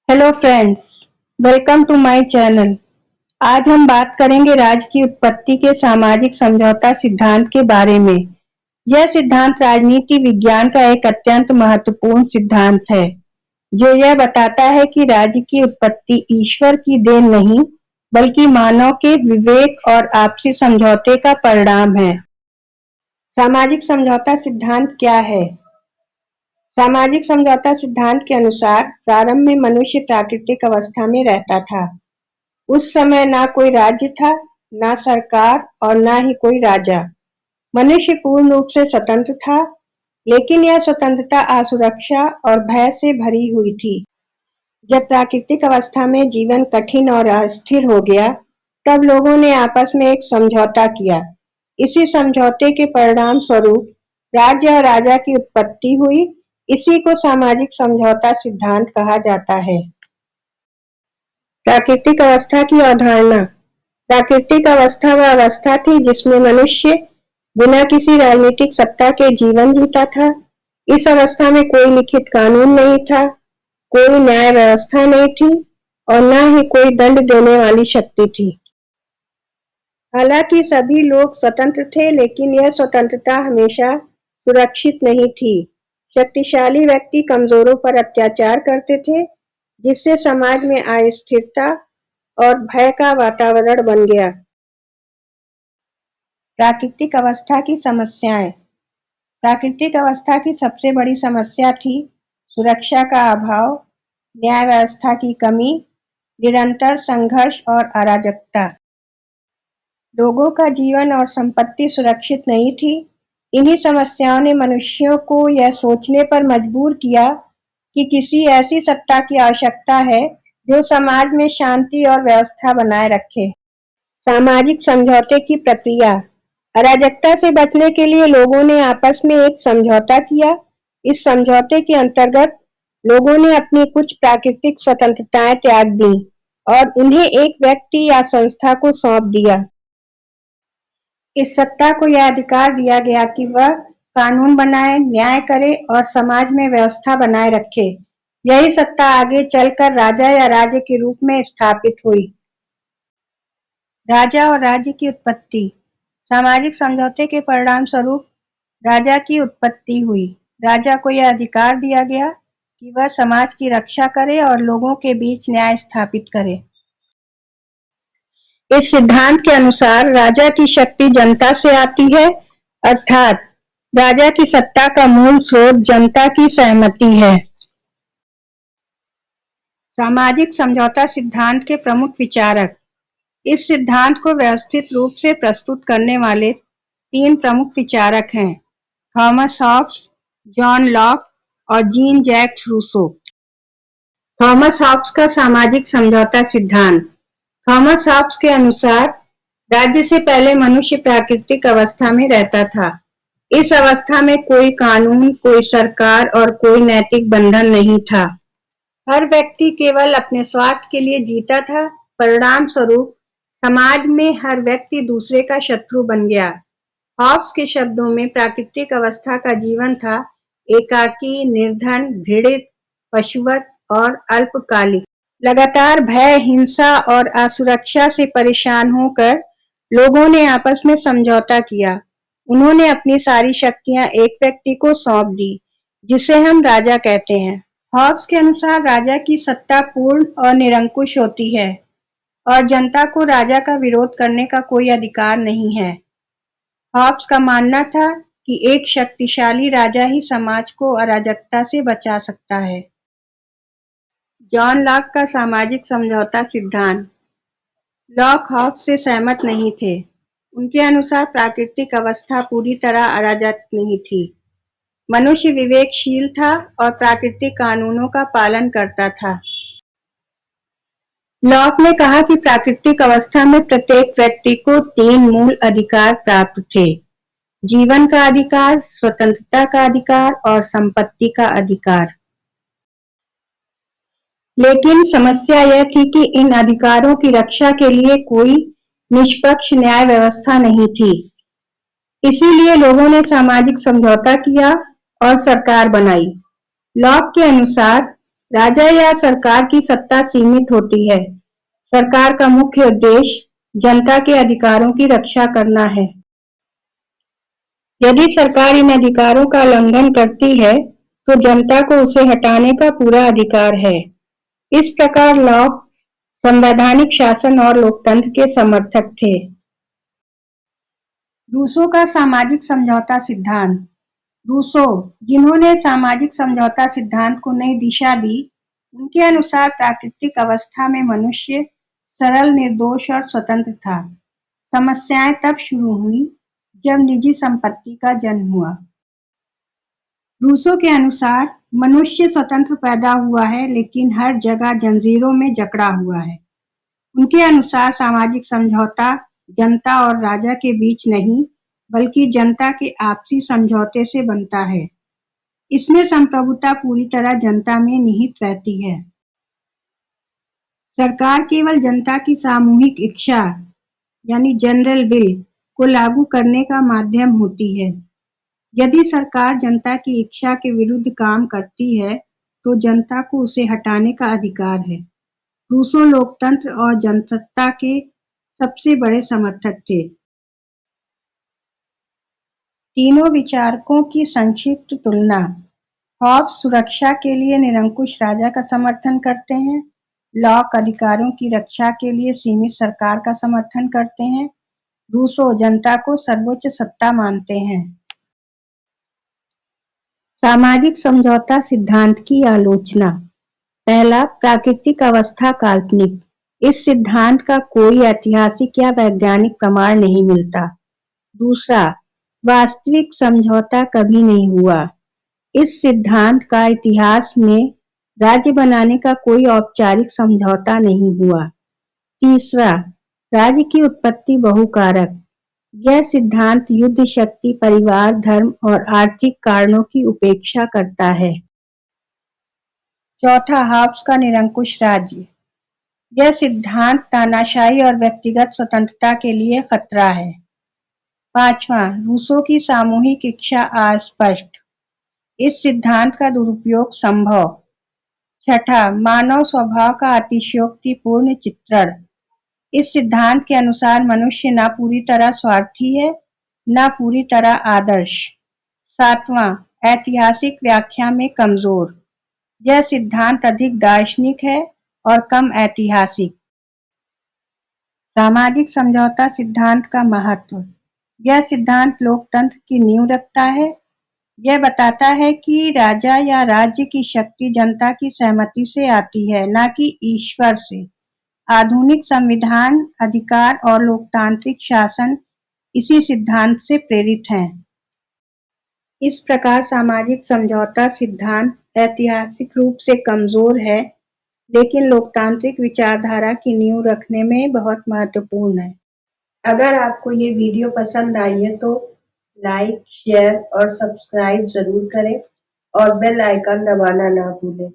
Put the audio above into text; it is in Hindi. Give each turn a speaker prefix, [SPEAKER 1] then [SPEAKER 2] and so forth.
[SPEAKER 1] Hello friends, welcome to my channel. आज हम बात करेंगे राज्य की उत्पत्ति के सामाजिक समझौता सिद्धांत के बारे में। यह सिद्धांत राजनीति विज्ञान का एक अत्यंत महत्वपूर्ण सिद्धांत है, जो यह बताता है कि राज्य की उत्पत्ति ईश्वर की देन नहीं, बल्कि मानव के विवेक और आपसी समझौते का परिणाम है। सामाजिक समझौता सिद्धांत क्या है? सामाजिक समझौता सिद्धांत के अनुसार प्रारंभ में मनुष्य प्राकृतिक अवस्था में रहता था। उस समय ना कोई राज्य था, ना सरकार और ना ही कोई राजा। मनुष्य पूर्ण रूप से स्वतंत्र था, लेकिन यह स्वतंत्रता असुरक्षा और भय से भरी हुई थी। जब प्राकृतिक अवस्था में जीवन कठिन और अस्थिर हो गया, तब लोगों ने आपस में एक समझौता किया। इसी समझौते के परिणाम स्वरूप राज्य और राजा की उत्पत्ति हुई। इसी को सामाजिक समझौता सिद्धांत कहा जाता है। प्राकृतिक अवस्था की अवधारणा। प्राकृतिक अवस्था वह अवस्था थी जिसमें मनुष्य बिना किसी राजनीतिक सत्ता के जीवन जीता था। इस अवस्था में कोई लिखित कानून नहीं था, कोई न्याय व्यवस्था नहीं थी और न ही कोई दंड देने वाली शक्ति थी। हालांकि सभी लोग स्वतंत्र थे, लेकिन यह स्वतंत्रता हमेशा सुरक्षित नहीं थी। शक्तिशाली व्यक्ति कमजोरों पर अत्याचार करते थे, जिससे समाज में अस्थिरता और भय का वातावरण बन गया। प्राकृतिक अवस्था की समस्याएं। प्राकृतिक अवस्था की सबसे बड़ी समस्या थी सुरक्षा का अभाव, न्याय व्यवस्था की कमी, निरंतर संघर्ष और अराजकता। लोगों का जीवन और संपत्ति सुरक्षित नहीं थी। इन्हीं समस्याओं ने मनुष्यों को यह सोचने पर मजबूर किया कि किसी ऐसी सत्ता की आवश्यकता है जो समाज में शांति और व्यवस्था बनाए रखे। सामाजिक समझौते की प्रक्रिया। अराजकता से बचने के लिए लोगों ने आपस में एक समझौता किया। इस समझौते के अंतर्गत लोगों ने अपनी कुछ प्राकृतिक स्वतंत्रताएं त्याग दी और उन्हें एक व्यक्ति या संस्था को सौंप दिया। इस सत्ता को यह अधिकार दिया गया कि वह कानून बनाए, न्याय करे और समाज में व्यवस्था बनाए रखे। यही सत्ता आगे चलकर राजा या राज्य के रूप में स्थापित हुई। राजा और राज्य की उत्पत्ति। सामाजिक समझौते के परिणाम स्वरूप राजा की उत्पत्ति हुई। राजा को यह अधिकार दिया गया कि वह समाज की रक्षा करे और लोगों के बीच न्याय स्थापित करे। इस सिद्धांत के अनुसार राजा की शक्ति जनता से आती है, अर्थात राजा की सत्ता का मूल स्रोत जनता की सहमति है। सामाजिक समझौता सिद्धांत के प्रमुख विचारक। इस सिद्धांत को व्यवस्थित रूप से प्रस्तुत करने वाले 3 प्रमुख विचारक हैं: थॉमस हॉब्स, जॉन लॉक और Jean Jacques Rousseau. Thomas Hobbes का सामाजिक समझौता सिद्धांत। थॉमस हॉब्स के अनुसार राज्य से पहले मनुष्य प्राकृतिक अवस्था में रहता था। इस अवस्था में कोई कानून, कोई सरकार और कोई नैतिक बंधन नहीं था। हर व्यक्ति केवल अपने स्वार्थ के लिए जीता था। परिणाम स्वरूप समाज में हर व्यक्ति दूसरे का शत्रु बन गया। हॉब्स के शब्दों में प्राकृतिक अवस्था का जीवन था एकाकी, निर्धन, घृणित, पशुवत और अल्पकालिक। लगातार भय, हिंसा और असुरक्षा से परेशान होकर लोगों ने आपस में समझौता किया। उन्होंने अपनी सारी शक्तियां एक व्यक्ति को सौंप दी, जिसे हम राजा कहते हैं। हॉब्स के अनुसार राजा की सत्ता पूर्ण और निरंकुश होती है और जनता को राजा का विरोध करने का कोई अधिकार नहीं है। हॉब्स का मानना था कि एक शक्तिशाली राजा ही समाज को अराजकता से बचा सकता है। जॉन लॉक का सामाजिक समझौता सिद्धांत। लॉक हॉब्स से सहमत नहीं थे। उनके अनुसार प्राकृतिक अवस्था पूरी तरह अराजक नहीं थी। मनुष्य विवेकशील था और प्राकृतिक कानूनों का पालन करता था। लॉक ने कहा कि प्राकृतिक अवस्था में प्रत्येक व्यक्ति को 3 मूल अधिकार प्राप्त थे: जीवन का अधिकार, स्वतंत्रता का अधिकार और संपत्ति का अधिकार। लेकिन समस्या यह थी कि इन अधिकारों की रक्षा के लिए कोई निष्पक्ष न्याय व्यवस्था नहीं थी। इसीलिए लोगों ने सामाजिक समझौता किया और सरकार बनाई। लॉक के अनुसार राजा या सरकार की सत्ता सीमित होती है। सरकार का मुख्य उद्देश्य जनता के अधिकारों की रक्षा करना है। यदि सरकार इन अधिकारों का उल्लंघन करती है, तो जनता को उसे हटाने का पूरा अधिकार है। इस प्रकार लॉक संवैधानिक शासन और लोकतंत्र के समर्थक थे। रूसो का सामाजिक समझौता सिद्धांत। रूसो, जिन्होंने सामाजिक समझौता सिद्धांत को नई दिशा दी, उनके अनुसार प्राकृतिक अवस्था में मनुष्य सरल, निर्दोष और स्वतंत्र था। समस्याएं तब शुरू हुई जब निजी संपत्ति का जन्म हुआ। रूसो के अनुसार मनुष्य स्वतंत्र पैदा हुआ है, लेकिन हर जगह जंजीरों में जकड़ा हुआ है। उनके अनुसार सामाजिक समझौता जनता और राजा के बीच नहीं, बल्कि जनता के आपसी समझौते से बनता है। इसमें संप्रभुता पूरी तरह जनता में निहित रहती है। सरकार केवल जनता की सामूहिक इच्छा यानी जनरल विल को लागू करने का माध्यम होती है। यदि सरकार जनता की इच्छा के विरुद्ध काम करती है, तो जनता को उसे हटाने का अधिकार है। रूसो लोकतंत्र और जनसत्ता के सबसे बड़े समर्थक थे। तीनों विचारकों की संक्षिप्त तुलना। हॉब्स सुरक्षा के लिए निरंकुश राजा का समर्थन करते हैं। लॉक अधिकारों की रक्षा के लिए सीमित सरकार का समर्थन करते हैं। रूसो जनता को सर्वोच्च सत्ता मानते हैं। सामाजिक समझौता सिद्धांत की आलोचना। पहला, प्राकृतिक अवस्था काल्पनिक। इस सिद्धांत का कोई ऐतिहासिक या वैज्ञानिक प्रमाण नहीं मिलता। दूसरा, वास्तविक समझौता कभी नहीं हुआ। इस सिद्धांत का इतिहास में राज्य बनाने का कोई औपचारिक समझौता नहीं हुआ। तीसरा, राज्य की उत्पत्ति बहुकारक। यह सिद्धांत युद्ध, शक्ति, परिवार, धर्म और आर्थिक कारणों की उपेक्षा करता है। चौथा, हॉब्स का निरंकुश राज्य। यह सिद्धांत तानाशाही और व्यक्तिगत स्वतंत्रता के लिए खतरा है। पांचवा, रूसो की सामूहिक इच्छा अस्पष्ट। इस सिद्धांत का दुरुपयोग संभव। छठा, मानव स्वभाव का अतिशयोक्तिपूर्ण चित्रण। इस सिद्धांत के अनुसार मनुष्य न पूरी तरह स्वार्थी है, न पूरी तरह आदर्श। सातवां, ऐतिहासिक व्याख्या में कमजोर। यह सिद्धांत अधिक दार्शनिक है और कम ऐतिहासिक। सामाजिक समझौता सिद्धांत का महत्व। यह सिद्धांत लोकतंत्र की नींव रखता है। यह बताता है कि राजा या राज्य की शक्ति जनता की सहमति से आती है, न कि ईश्वर से। आधुनिक संविधान, अधिकार और लोकतांत्रिक शासन इसी सिद्धांत से प्रेरित हैं। इस प्रकार सामाजिक समझौता सिद्धांत ऐतिहासिक रूप से कमजोर है, लेकिन लोकतांत्रिक विचारधारा की नींव रखने में बहुत महत्वपूर्ण है। अगर आपको ये वीडियो पसंद आई है तो लाइक, शेयर और सब्सक्राइब जरूर करें और बेल आइकन दबाना ना भूलें।